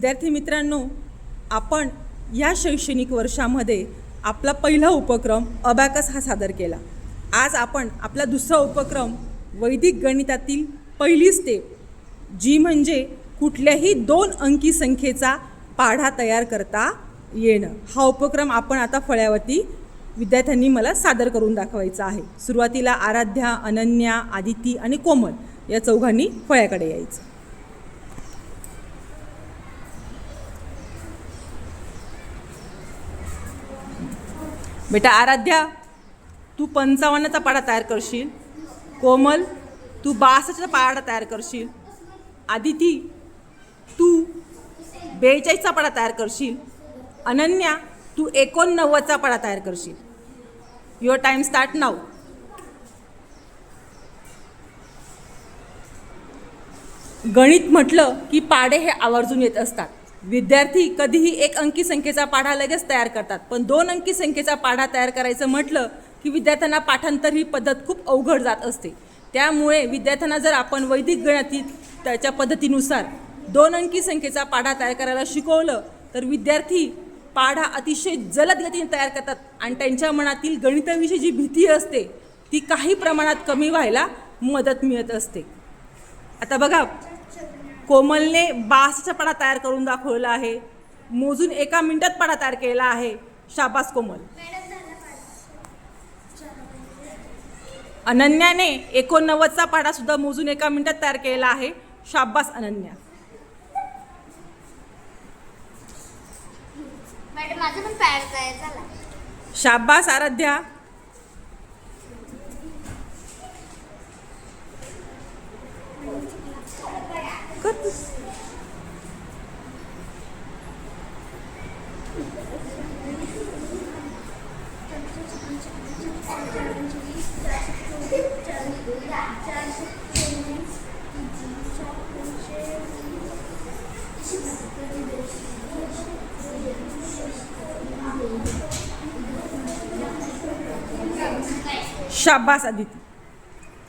विद्यार्थी मित्रांनो, आपण या शैक्षणिक वर्षामध्ये आपला पहिला उपक्रम अबॅकस हा सादर केला। आज आपण आपला दुसरा उपक्रम वैदिक गणितातील पहिली स्टेप जी म्हणजे कुठल्याही 2 अंकी संख्येचा पाढा तयार करता येणं, हा उपक्रम आपण आता फळ्यावरती विद्यार्थ्यांनी मला सादर करून दाखवायचा आहे। सुरुवातीला आराध्या, अनन्या, आदिती आणि कोमल या चौघांनी फळ्याकडे यायचं। बेटा आराध्या, तू 55चा पाढा तयार करशील। कोमल, तू 62चा पाढा तयार करशील। आदिती, तू 42चा पाढा तयार करशील। अनन्या, तू 89चा पाढा तयार करशील। Your time start now. गणित म्हटलं की पाढे हे आवर्जून येत असतात। विद्यार्थी कधीही 1 अंकी संख्येचा पाढा लगेच तयार करतात, पण 2 अंकी संख्येचा पाढा तयार करायचं म्हटलं की विद्यार्थ्यांना पाठांतर ही पद्धत खूप अवघड जात असते। त्यामुळे विद्यार्थ्यांना जर आपण वैदिक गणितातील त्याच्या पद्धतीनुसार 2 अंकी संख्येचा पाढा तयार करायला शिकवलं तर विद्यार्थी पाढा अतिशय जलद गतीने तयार करतात आणि त्यांच्या मनातील गणिताविषयी जी भीती असते ती काही प्रमाणात कमी व्हायला मदत मिळत असते। आता बघा, कोमलने 62चा पाढा तयार करून दाखवला आहे। मोजून 1 मिनिटात पाढा तयार केला आहे। शाबास कोमल। अनन्याने 89चा पाढा सुद्धा मोजून 1 मिनिटात तयार केला आहे। शाबास अनन्या। मॅडम माझं पण तयार झाला। शाबास आराध्या। शाबास आदिती।